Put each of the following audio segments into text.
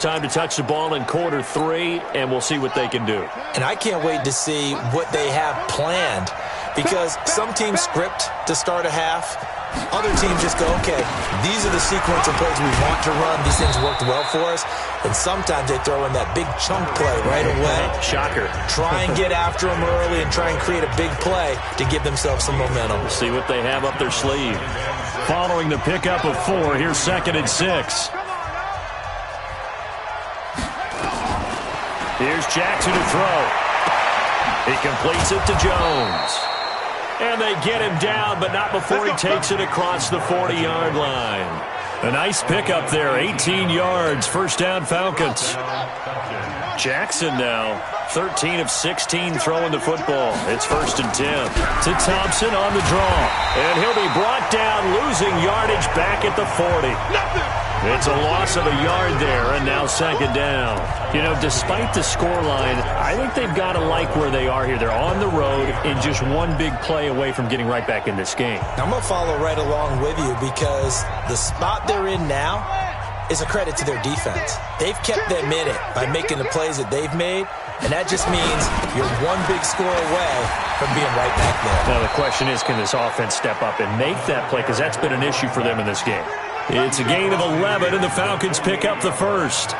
time to touch the ball in quarter 3, and we'll see what they can do. And I can't wait to see what they have planned, because some teams script to start a half. Other teams just go, okay, these are the sequence of plays we want to run. These things worked well for us. And sometimes they throw in that big chunk play right away. Shocker. Try and get after them early and try and create a big play to give themselves some momentum. We'll see what they have up their sleeve. Following the pickup of 4, here's 2nd and 6. Here's Jackson to throw. He completes it to Jones. And they get him down, but not before he takes it across the 40-yard line. A nice pickup there, 18 yards, first down Falcons. Jackson now, 13 of 16 throwing the football. It's 1st and 10. To Thompson on the draw. And he'll be brought down, losing yardage back at the 40. It's a loss of a yard there, and now 2nd down. You know, despite the scoreline, I think they've got to like where they are here. They're on the road and just one big play away from getting right back in this game. I'm going to follow right along with you, because the spot they're in now is a credit to their defense. They've kept them in it by making the plays that they've made, and that just means you're one big score away from being right back there. Now the question is, can this offense step up and make that play, because that's been an issue for them in this game. It's a gain of 11, and the Falcons pick up the first.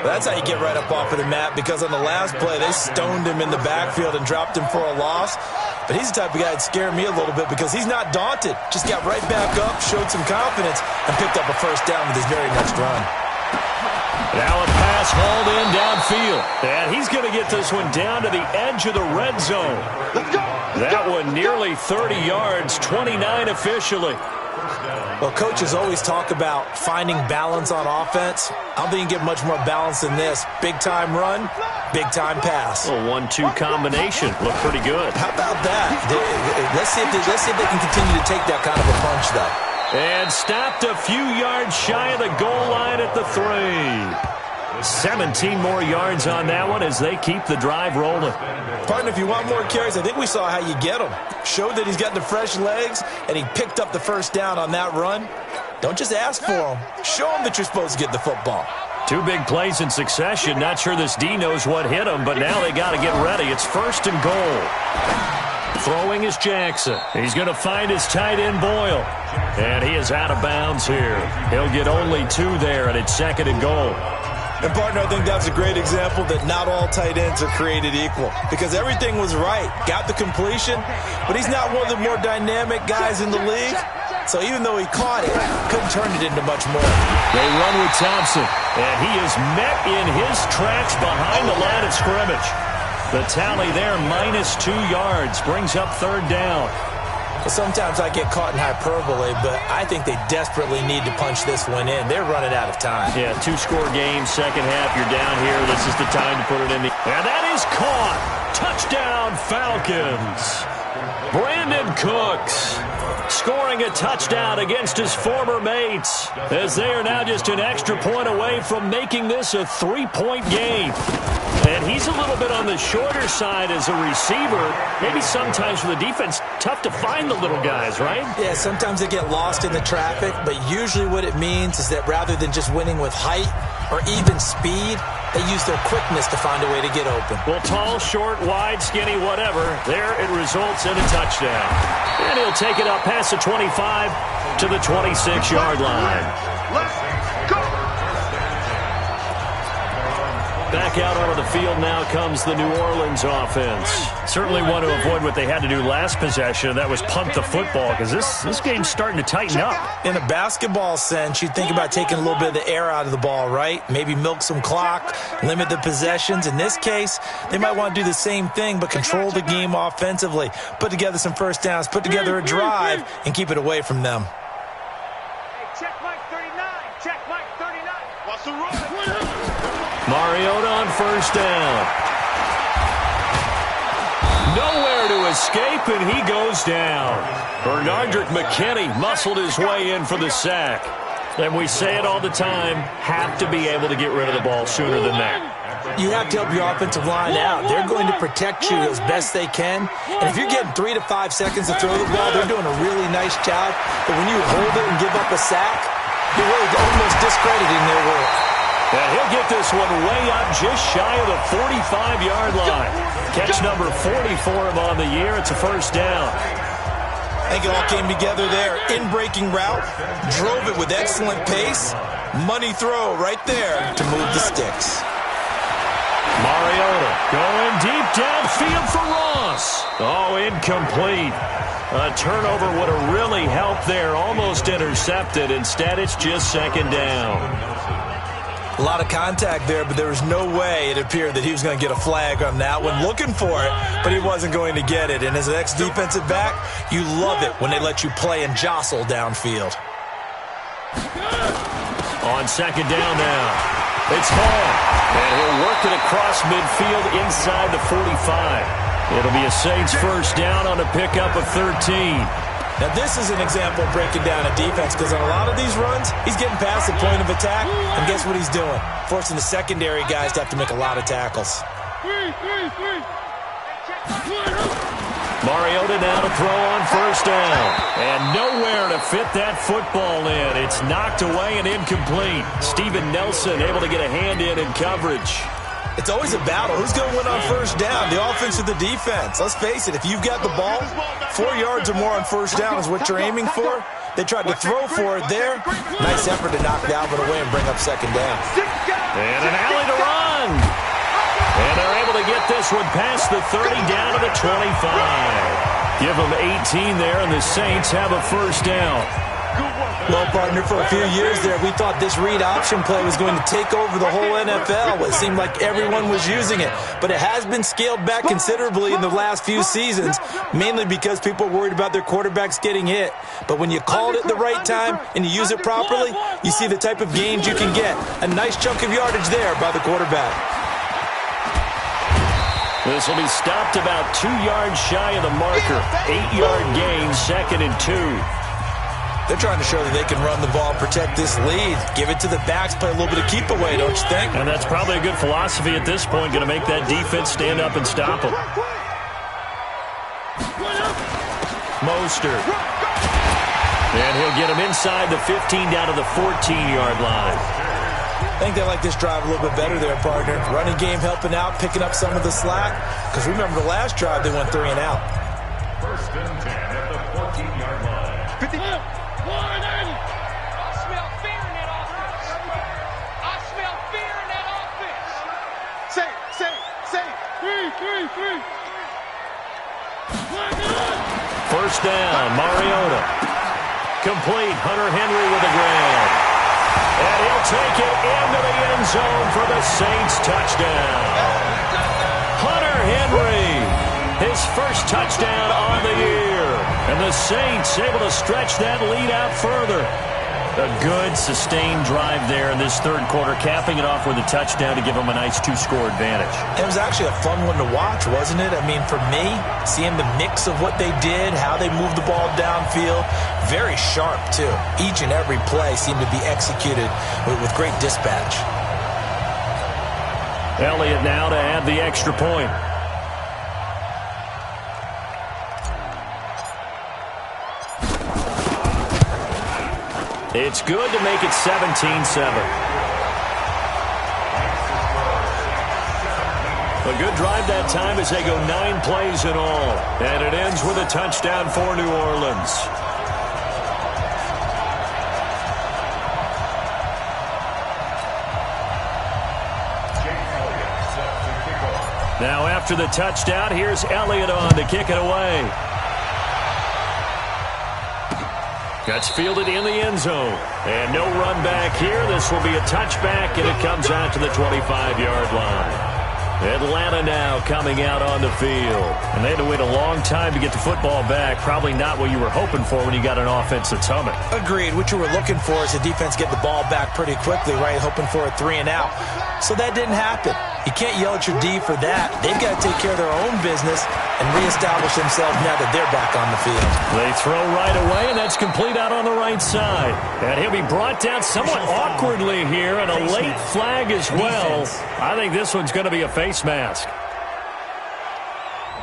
Well, that's how you get right up off of the map, because on the last play, they stoned him in the backfield and dropped him for a loss. But he's the type of guy that scared me a little bit, because he's not daunted. Just got right back up, showed some confidence, and picked up a first down with his very next run. Now a pass hauled in downfield. And he's going to get this one down to the edge of the red zone. Let's go. That one nearly 30 yards, 29 officially. Well, coaches always talk about finding balance on offense. I don't think you can get much more balance than this. Big-time run, big-time pass. A 1-2 combination. Looked pretty good. How about that? Let's see if they can continue to take that kind of a punch, though. And stopped a few yards shy of the goal line at the 3. 17 more yards on that one as they keep the drive rolling. Partner, if you want more carries, I think we saw how you get them. Showed that he's got the fresh legs, and he picked up the first down on that run. Don't just ask for them. Show them that you're supposed to get the football. 2 big plays in succession. Not sure this D knows what hit him, but now they got to get ready. It's 1st and goal. Throwing is Jackson. He's going to find his tight end, Boyle. And he is out of bounds here. He'll get only 2 there, and it's 2nd and goal. And, partner, I think that's a great example that not all tight ends are created equal, because everything was right. Got the completion, but he's not one of the more dynamic guys in the league. So even though he caught it, couldn't turn it into much more. They run with Thompson, and he is met in his tracks behind the line of scrimmage. The tally there, -2 yards, brings up 3rd down. Sometimes I get caught in hyperbole, but I think they desperately need to punch this one in. They're running out of time. Yeah, 2-score game, second half, you're down here. This is the time to put it in the... And that is caught. Touchdown, Falcons. Brandon Cooks scoring a touchdown against his former mates, as they are now just an extra point away from making this a 3-point game. And he's a little bit on the shorter side as a receiver. Maybe sometimes for the defense, tough to find the little guys, right? Yeah, sometimes they get lost in the traffic, but usually what it means is that rather than just winning with height or even speed, they use their quickness to find a way to get open. Well, tall, short, wide, skinny, whatever, there it results in a touchdown. And he'll take it up past the 25 to the 26-yard line. Let's go. Back out onto the field now comes the New Orleans offense. Certainly want to avoid what they had to do last possession, and that was punt the football, because this game's starting to tighten up. In a basketball sense, you think about taking a little bit of the air out of the ball, right? Maybe milk some clock, limit the possessions. In this case, they might want to do the same thing, but control the game offensively. Put together some first downs, put together a drive, and keep it away from them. Check Mike 39. Check Mike 39. What's the run? Mariota on first down. Nowhere to escape, and he goes down. Bernardrick McKinney muscled his way in for the sack. And we say it all the time, have to be able to get rid of the ball sooner than that. You have to help your offensive line out. They're going to protect you as best they can. And if you're getting 3 to 5 seconds to throw the ball, they're doing a really nice job. But when you hold it and give up a sack, you're really almost discrediting their work. And he'll get this one way up just shy of the 45-yard line. Catch number 40 for him on the year. It's a first down. I think it all came together there. In-breaking route, drove it with excellent pace. Money throw right there to move the sticks. Mariota going deep downfield for Ross. Oh, incomplete. A turnover would have really helped there. Almost intercepted. Instead, it's just second down. A lot of contact there, but there was no way it appeared that he was going to get a flag on that one. Looking for it, but he wasn't going to get it. And as an ex-defensive back, you love it when they let you play and jostle downfield. On second down now, it's Hall. And he'll work it across midfield inside the 45. It'll be a Saints first down on a pickup of 13. Now, this is an example of breaking down a defense because on a lot of these runs, he's getting past the point of attack, and guess what he's doing? Forcing the secondary guys to have to make a lot of tackles. Mariota now to throw on first down. And nowhere to fit that football in. It's knocked away and incomplete. Steven Nelson able to get a hand in coverage. It's always a battle. Who's going to win on first down, the offense or the defense? Let's face it, if you've got the ball, 4 yards or more on first down is what you're aiming for. They tried to throw for it there. Nice effort to knock Dalvin away and bring up second down. And an alley to run. And they're able to get this one past the 30 down to the 25. Give them 18 there, and the Saints have a first down. Well, partner, for a few years there, we thought this read option play was going to take over the whole NFL. It seemed like everyone was using it. But it has been scaled back considerably in the last few seasons, mainly because people are worried about their quarterbacks getting hit. But when you call it at the right time and you use it properly, you see the type of gains you can get. A nice chunk of yardage there by the quarterback. This will be stopped about 2 yards shy of the marker. 8-yard gain, 2nd and 2. They're trying to show that they can run the ball and protect this lead. Give it to the backs, play a little bit of keep away, don't you think? And that's probably a good philosophy at this point, going to make that defense stand up and stop them. Mostert. And he'll get him inside the 15 down to the 14-yard line. I think they like this drive a little bit better there, partner. Running game helping out, picking up some of the slack. Because remember the last drive, they went 3 and out. First and 10 at the 14-yard line. 50. I smell fear in that offense. I smell fear in that offense. Say. Three. First down, Mariota. Complete, Hunter Henry with the grab. And he'll take it into the end zone for the Saints touchdown. Hunter Henry, his first touchdown on the year. And the Saints able to stretch that lead out further. A good, sustained drive there in this third quarter, capping it off with a touchdown to give them a nice 2-score advantage. It was actually a fun one to watch, wasn't it? I mean, for me, seeing the mix of what they did, how they moved the ball downfield, very sharp, too. Each and every play seemed to be executed with great dispatch. Elliott now to add the extra point. It's good to make it 17-7. A good drive that time as they go 9 plays in all. And it ends with a touchdown for New Orleans. Now after the touchdown, here's Elliott on to kick it away. That's fielded in the end zone. And no run back here. This will be a touchback, and it comes out to the 25-yard line. Atlanta now coming out on the field. And they had to wait a long time to get the football back. Probably not what you were hoping for when you got an offense that's humming. Agreed. What you were looking for is the defense get the ball back pretty quickly, right? Hoping for a 3 and out. So that didn't happen. You can't yell at your D for that. They've got to take care of their own business and reestablish themselves now that they're back on the field. They throw right away, and that's complete out on the right side. And he'll be brought down somewhat awkwardly here, and a late flag as well. I think this one's going to be a face mask.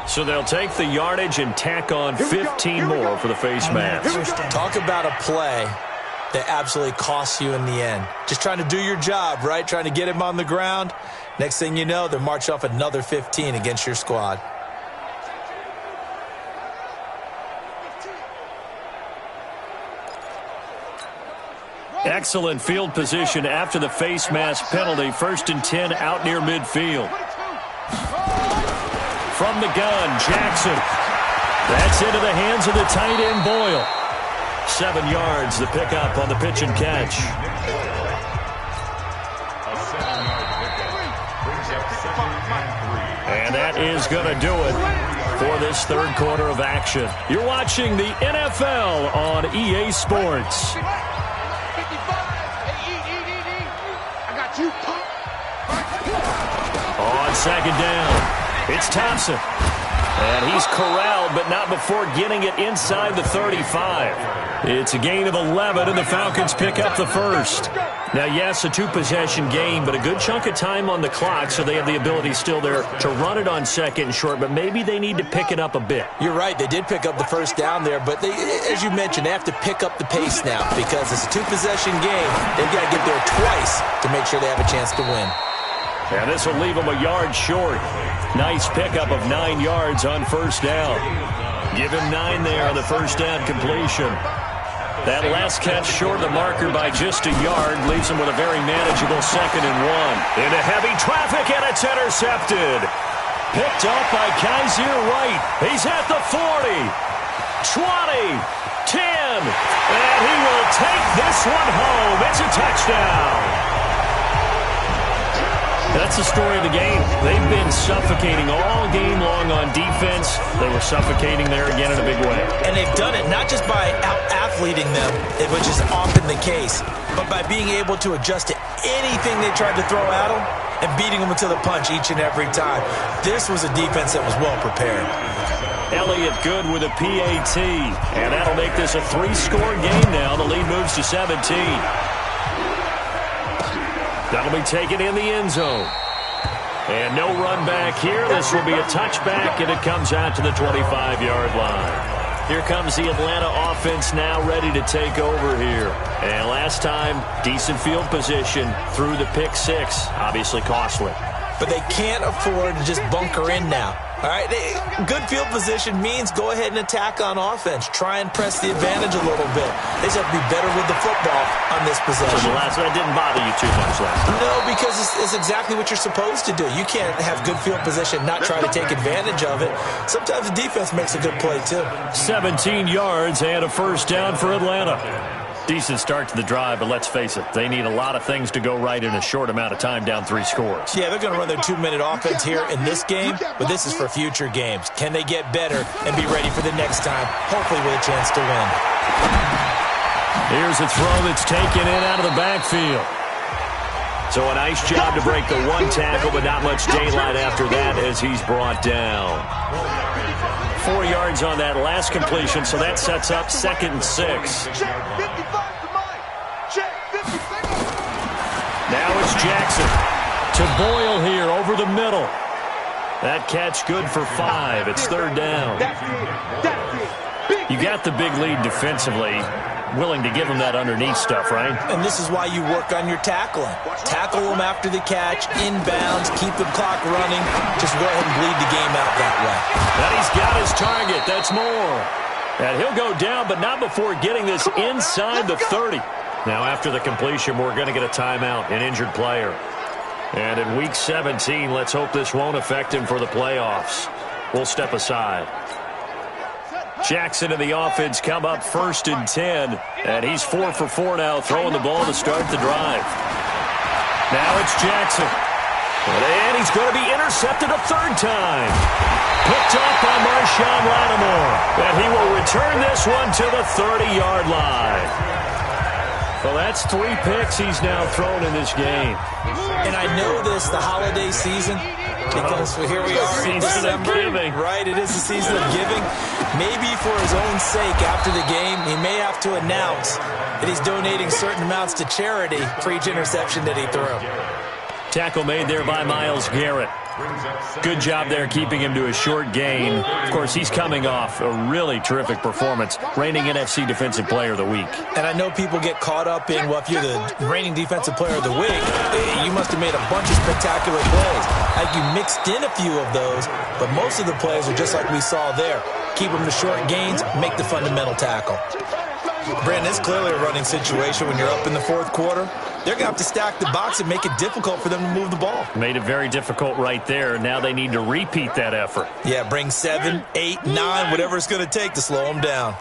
So they'll take the yardage and tack on 15 more for the face mask. Talk about a play that absolutely costs you in the end. Just trying to do your job, right? Trying to get him on the ground. Next thing you know, they're marching off another 15 against your squad. Excellent field position after the face mask penalty. 1st and 10 out near midfield. From the gun, Jackson. That's into the hands of the tight end, Boyle. 7 yards, the pickup on the pitch and catch. And that is going to do it for this third quarter of action. You're watching the NFL on EA Sports. On second down, it's Thompson. And he's corralled, but not before getting it inside the 35. It's a gain of 11, and the Falcons pick up the first. Now, yes, a 2-possession game, but a good chunk of time on the clock, so they have the ability still there to run it on second and short, but maybe they need to pick it up a bit. You're right. They did pick up the first down there, but they, as you mentioned, they have to pick up the pace now because it's a 2-possession game. They've got to get there twice to make sure they have a chance to win. And this will leave them a yard short. Nice pickup of 9 yards on first down. Give him 9 there on the first down completion. That last catch short of the marker by just a yard leaves him with a very manageable 2nd and 1. Into heavy traffic, and it's intercepted. Picked up by Kaiser White. He's at the 40, 20, 10, and he will take this one home. It's a touchdown. That's the story of the game. They've been suffocating all game long on defense. They were suffocating there again in a big way. And they've done it not just by out-athleting them, which is often the case, but by being able to adjust to anything they tried to throw at them and beating them to the punch each and every time. This was a defense that was well prepared. Elliott good with a PAT, and that'll make this a 3-score game now. The lead moves to 17. That'll be taken in the end zone. And no run back here. This will be a touchback, and it comes out to the 25-yard line. Here comes the Atlanta offense now ready to take over here. And last time, decent field position through the pick 6. Obviously costly. But they can't afford to just bunker in now. All right, good field position means go ahead and attack on offense. Try and press the advantage a little bit. They just have to be better with the football on this possession. So the last one didn't bother you too much last time. No, because it's exactly what you're supposed to do. You can't have good field position, not try to take advantage of it. Sometimes the defense makes a good play, too. 17 yards and a first down for Atlanta. Decent start to the drive, but let's face it, they need a lot of things to go right in a short amount of time down 3 scores. Yeah, they're going to run their 2-minute offense here in this game, but this is for future games. Can they get better and be ready for the next time, hopefully with a chance to win? Here's a throw that's taken in out of the backfield. So a nice job to break the 1 tackle, but not much daylight after that as he's brought down. 4 yards on that last completion, so that sets up 2nd and 6. Now it's Jackson to Boyle here over the middle. That catch good for 5. It's 3rd down. You got the big lead defensively. Willing to give them that underneath stuff, right? And this is why you work on your tackling. Tackle them after the catch, inbounds, keep the clock running. Just go ahead and bleed the game out that way. And he's got his target. That's more. And he'll go down, but not before getting this inside the 30. Now, after the completion, we're going to get a timeout, an injured player. And in Week 17, let's hope this won't affect him for the playoffs. We'll step aside. Jackson and the offense come up 1st and 10, and he's 4 for 4 now, throwing the ball to start the drive. Now it's Jackson, and he's going to be intercepted a 3rd time. Picked off by Marshawn Lattimore, and he will return this one to the 30-yard line. Well, that's 3 picks he's now thrown in this game. And I know this, the holiday season, because here we are in December, right? It is the season of giving. Maybe for his own sake, after the game, he may have to announce that he's donating certain amounts to charity for each interception that he threw. Tackle made there by Myles Garrett. Good job there keeping him to a short gain. Of course, he's coming off a really terrific performance, reigning NFC Defensive Player of the Week. And I know people get caught up in, well, if you're the reigning Defensive Player of the Week, you must have made a bunch of spectacular plays. I think you mixed in a few of those, but most of the plays are just like we saw there. Keep them to short gains, make the fundamental tackle. Brandon, it's clearly a running situation when you're up in the fourth quarter. They're going to have to stack the box and make it difficult for them to move the ball. Made it very difficult right there. Now they need to repeat that effort. Yeah, bring 7, 8, 9, whatever it's going to take to slow them down.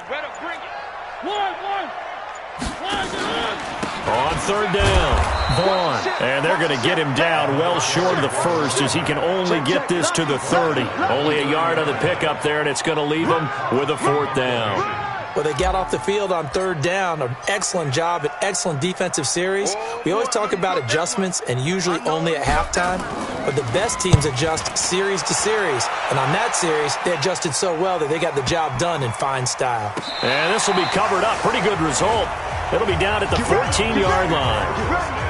On third down, Vaughn. And they're going to get him down well short of the first as he can only get this to the 30. Only a yard on the pickup there, and it's going to leave him with a fourth down. Well, they got off the field on third down. An excellent job, an excellent defensive series. We always talk about adjustments and usually only at halftime, but the best teams adjust series to series. And on that series, they adjusted so well that they got the job done in fine style. And this will be covered up. Pretty good result. It'll be down at the 14-yard line.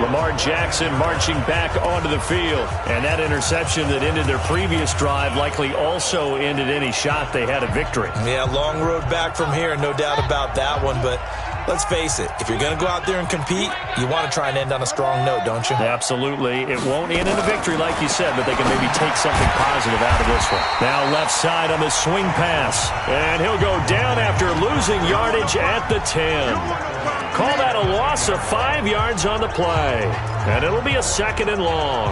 Lamar Jackson marching back onto the field. And that interception that ended their previous drive likely also ended any shot they had a victory. Yeah, long road back from here, no doubt about that one. But let's face it, if you're going to go out there and compete, you want to try and end on a strong note, don't you? Absolutely. It won't end in a victory like you said, but they can maybe take something positive out of this one. Now left side on the swing pass. And he'll go down after losing yardage at the 10. Call that a loss of 5 yards on the play. And it'll be a second and long.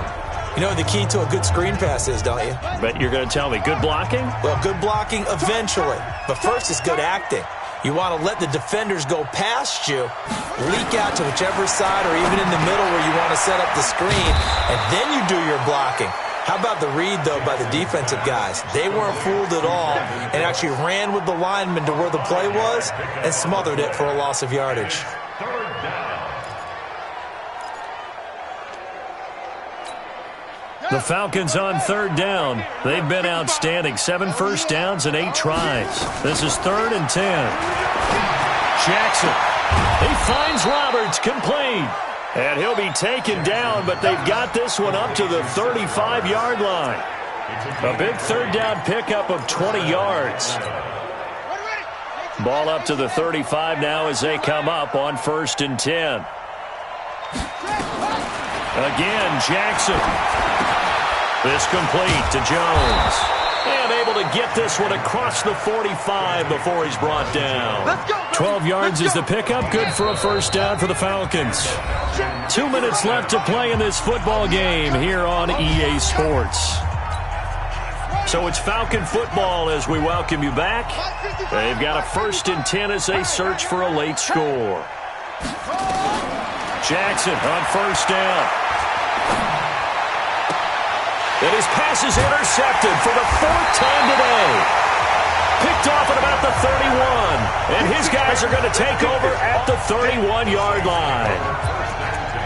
You know what the key to a good screen pass is, don't you? Bet you're going to tell me. Good blocking? Well, good blocking eventually. But first is good acting. You want to let the defenders go past you, leak out to whichever side or even in the middle where you want to set up the screen, and then you do your blocking. How about the read, though, by the defensive guys? They weren't fooled at all and actually ran with the lineman to where the play was and smothered it for a loss of yardage. The Falcons on third down. They've been outstanding. 7 first downs and 8 tries. This is 3rd and 10. Jackson. He finds Roberts, complete. And he'll be taken down, but they've got this one up to the 35-yard line. A big third down pickup of 20 yards. Ball up to the 35 now as they come up on 1st and 10. Again, Jackson. This complete to Jones. And able to get this one across the 45 before he's brought down. 12 yards is the pickup. Good for a first down for the Falcons. 2 minutes left to play in this football game here on EA Sports. So it's Falcon football as we welcome you back. They've got a 1st and 10 as they search for a late score. Jackson on 1st down. And his pass is intercepted for the 4th time today. Picked off at about the 31. And his guys are going to take over at the 31-yard line.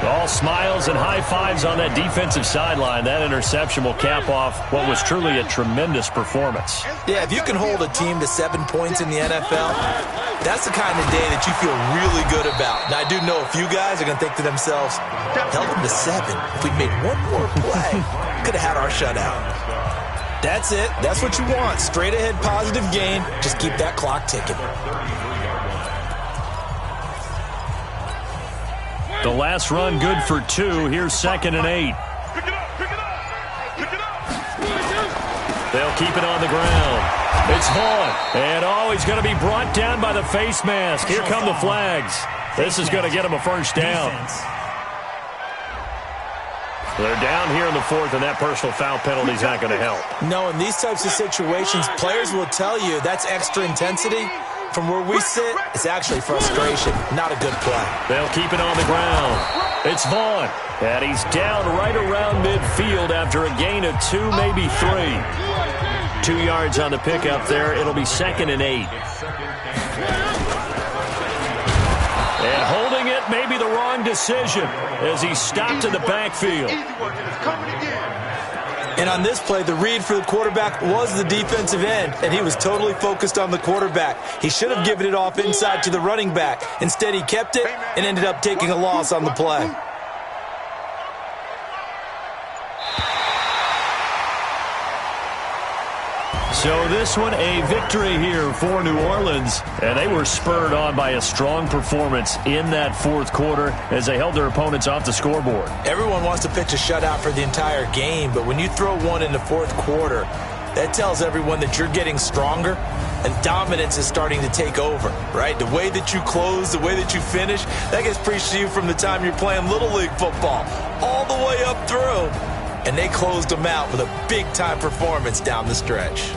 All smiles and high fives on that defensive sideline. That interception will cap off what was truly a tremendous performance. Yeah, if you can hold a team to 7 points in the NFL, that's the kind of day that you feel really good about. Now, I do know a few guys are going to think to themselves, held them to 7. If we'd made one more play, could have had our shutout. That's it. That's what you want. Straight ahead positive gain. Just keep that clock ticking. The last run good for 2. Here's 2nd and 8. They'll keep it on the ground. It's Vaughn. And he's going to be brought down by the face mask. Here come the flags. This is going to get him a first down. They're down here in the 4th, and that personal foul penalty is not going to help. No, in these types of situations, players will tell you that's extra intensity. From where we sit, it's actually frustration, not a good play. They'll keep it on the ground. It's Vaughn. And he's down right around midfield after a gain of 2, maybe 3. 2 yards on the pickup there. It'll be 2nd and 8. And holding it may be the wrong decision as he stopped in the backfield. And on this play, the read for the quarterback was the defensive end, and he was totally focused on the quarterback. He should have given it off inside to the running back. Instead, he kept it and ended up taking a loss on the play. So this one, a victory here for New Orleans. And they were spurred on by a strong performance in that fourth quarter as they held their opponents off the scoreboard. Everyone wants to pitch a shutout for the entire game, but when you throw one in the fourth quarter, that tells everyone that you're getting stronger and dominance is starting to take over, right? The way that you close, the way that you finish, that gets preached to you from the time you're playing Little League football all the way up through. And they closed them out with a big-time performance down the stretch.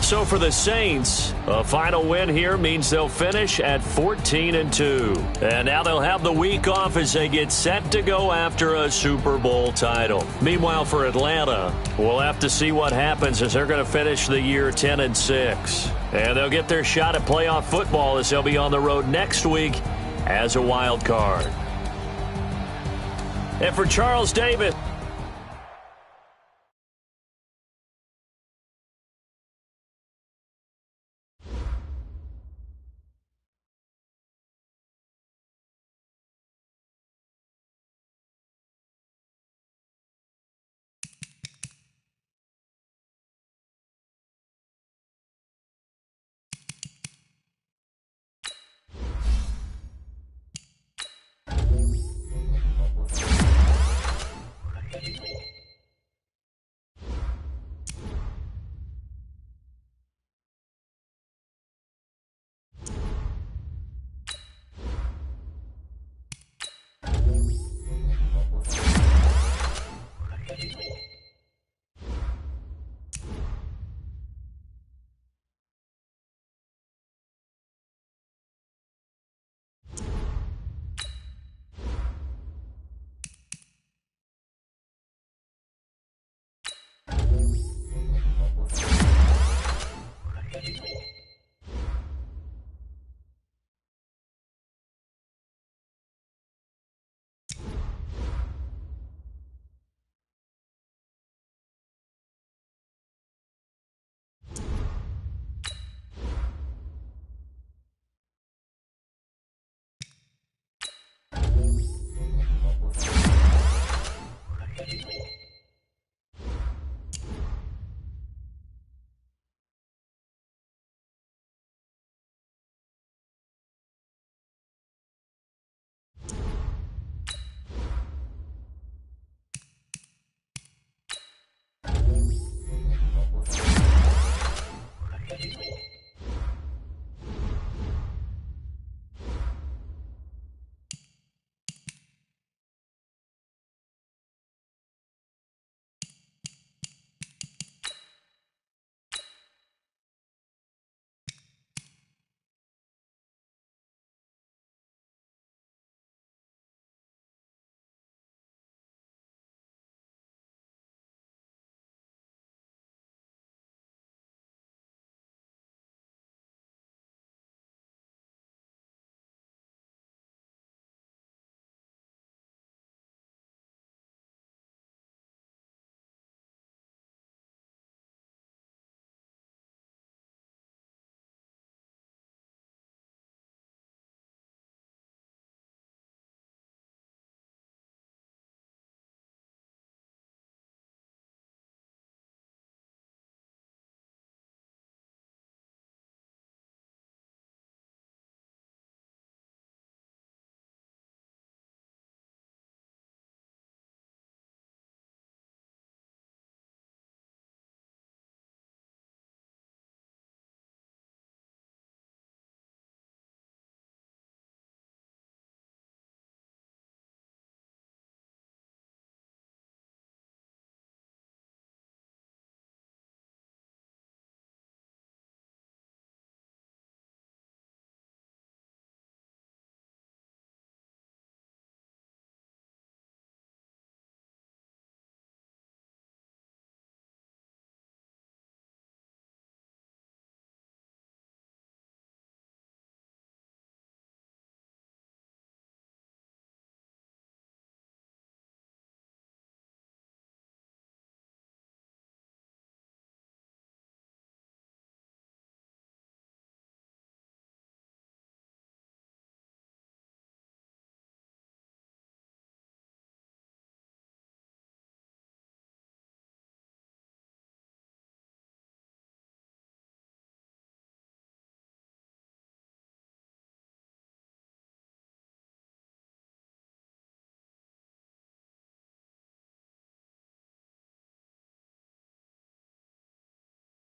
So for the Saints, a final win here means they'll finish at 14-2. And now they'll have the week off as they get set to go after a Super Bowl title. Meanwhile, for Atlanta, we'll have to see what happens as they're going to finish the year 10-6. And they'll get their shot at playoff football as they'll be on the road next week as a wild card. And for Charles Davis,